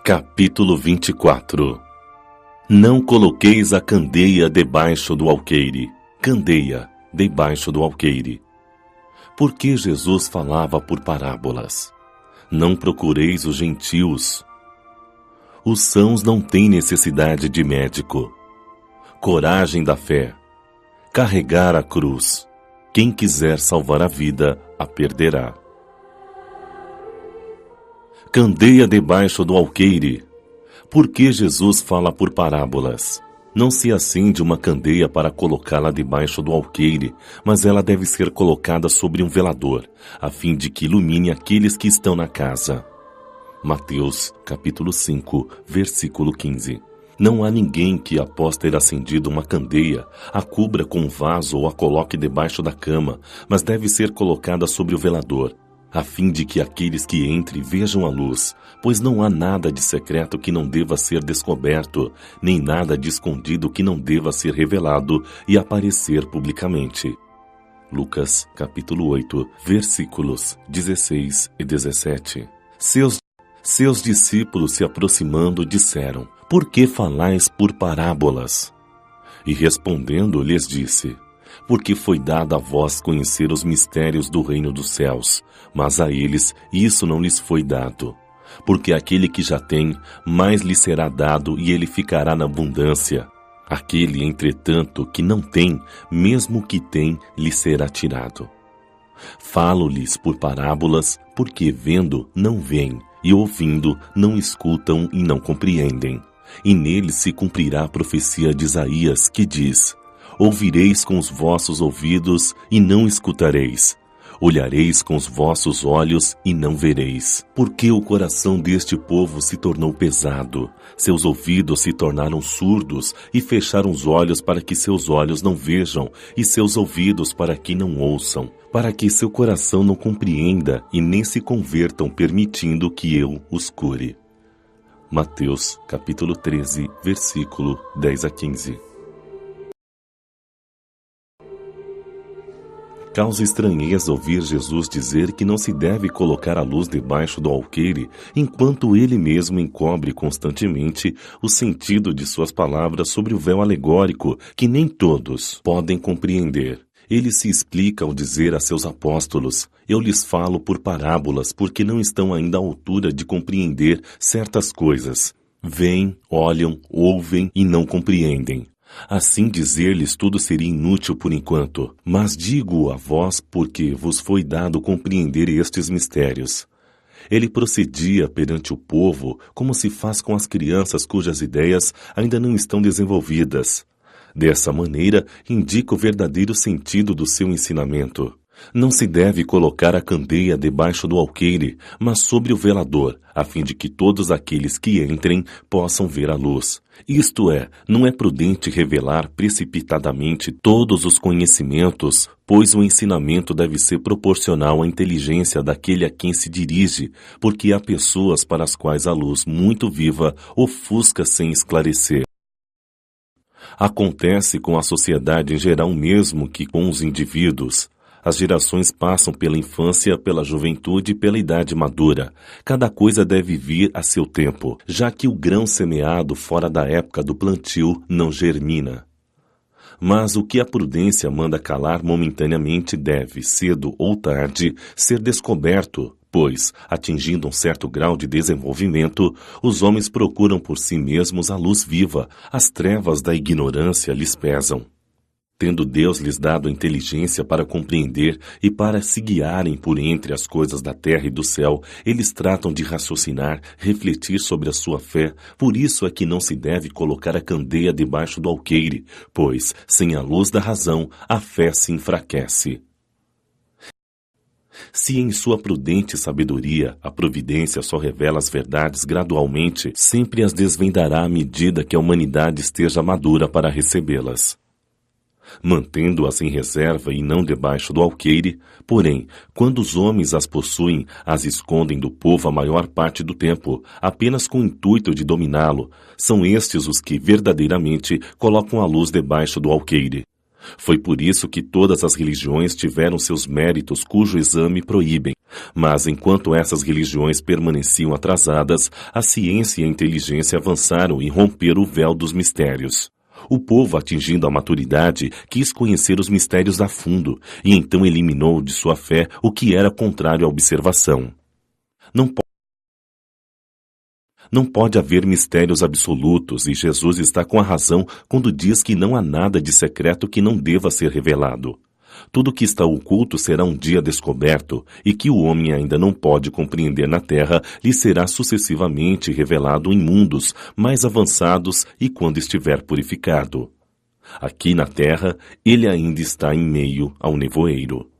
Capítulo 24. Não coloqueis a candeia debaixo do alqueire. Candeia debaixo do alqueire. Porque Jesus falava por parábolas. Não procureis os gentios. Os sãos não têm necessidade de médico. Coragem da fé. Carregar a cruz. Quem quiser salvar a vida, a perderá. Candeia debaixo do alqueire. Por que Jesus fala por parábolas? Não se acende uma candeia para colocá-la debaixo do alqueire, mas ela deve ser colocada sobre um velador, a fim de que ilumine aqueles que estão na casa. Mateus, capítulo 5, versículo 15. Não há ninguém que, após ter acendido uma candeia, a cubra com um vaso ou a coloque debaixo da cama, mas deve ser colocada sobre o velador, a fim de que aqueles que entrem vejam a luz, pois não há nada de secreto que não deva ser descoberto, nem nada de escondido que não deva ser revelado e aparecer publicamente. Lucas, capítulo 8, versículos 16 e 17. Seus discípulos, se aproximando, disseram: Por que falais por parábolas? E respondendo, lhes disse: Porque foi dado a vós conhecer os mistérios do reino dos céus, mas a eles isso não lhes foi dado. Porque aquele que já tem, mais lhe será dado e ele ficará na abundância. Aquele, entretanto, que não tem, mesmo o que tem, lhe será tirado. Falo-lhes por parábolas, porque vendo, não veem, e ouvindo, não escutam e não compreendem. E neles se cumprirá a profecia de Isaías, que diz: Ouvireis com os vossos ouvidos e não escutareis. Olhareis com os vossos olhos e não vereis. Porque o coração deste povo se tornou pesado, seus ouvidos se tornaram surdos e fecharam os olhos para que seus olhos não vejam e seus ouvidos para que não ouçam, para que seu coração não compreenda e nem se convertam, permitindo que eu os cure. Mateus, capítulo 13, versículo 10 a 15. Causa estranheza ouvir Jesus dizer que não se deve colocar a luz debaixo do alqueire, enquanto ele mesmo encobre constantemente o sentido de suas palavras sobre o véu alegórico, que nem todos podem compreender. Ele se explica ao dizer a seus apóstolos: Eu lhes falo por parábolas, porque não estão ainda à altura de compreender certas coisas. Veem, olham, ouvem e não compreendem. Assim dizer-lhes tudo seria inútil por enquanto, mas digo a vós porque vos foi dado compreender estes mistérios. Ele procedia perante o povo como se faz com as crianças cujas ideias ainda não estão desenvolvidas. Dessa maneira, indica o verdadeiro sentido do seu ensinamento. Não se deve colocar a candeia debaixo do alqueire, mas sobre o velador, a fim de que todos aqueles que entrem possam ver a luz. Isto é, não é prudente revelar precipitadamente todos os conhecimentos, pois o ensinamento deve ser proporcional à inteligência daquele a quem se dirige, porque há pessoas para as quais a luz muito viva ofusca sem esclarecer. Acontece com a sociedade em geral mesmo que com os indivíduos. As gerações passam pela infância, pela juventude e pela idade madura. Cada coisa deve vir a seu tempo, já que o grão semeado fora da época do plantio não germina. Mas o que a prudência manda calar momentaneamente deve, cedo ou tarde, ser descoberto, pois, atingindo um certo grau de desenvolvimento, os homens procuram por si mesmos a luz viva, as trevas da ignorância lhes pesam. Tendo Deus lhes dado a inteligência para compreender e para se guiarem por entre as coisas da terra e do céu, eles tratam de raciocinar, refletir sobre a sua fé. Por isso é que não se deve colocar a candeia debaixo do alqueire, pois, sem a luz da razão, a fé se enfraquece. Se em sua prudente sabedoria a providência só revela as verdades gradualmente, sempre as desvendará à medida que a humanidade esteja madura para recebê-las. Mantendo-as em reserva e não debaixo do alqueire, porém, quando os homens as possuem, as escondem do povo a maior parte do tempo, apenas com o intuito de dominá-lo. São estes os que verdadeiramente colocam a luz debaixo do alqueire. Foi por isso que todas as religiões tiveram seus méritos cujo exame proíbem. Mas enquanto essas religiões permaneciam atrasadas, a ciência e a inteligência avançaram e romperam o véu dos mistérios. O povo, atingindo a maturidade, quis conhecer os mistérios a fundo e então eliminou de sua fé o que era contrário à observação. Não pode haver mistérios absolutos e Jesus está com a razão quando diz que não há nada de secreto que não deva ser revelado. Tudo que está oculto será um dia descoberto e que o homem ainda não pode compreender na terra lhe será sucessivamente revelado em mundos mais avançados e quando estiver purificado. Aqui na terra, ele ainda está em meio ao nevoeiro.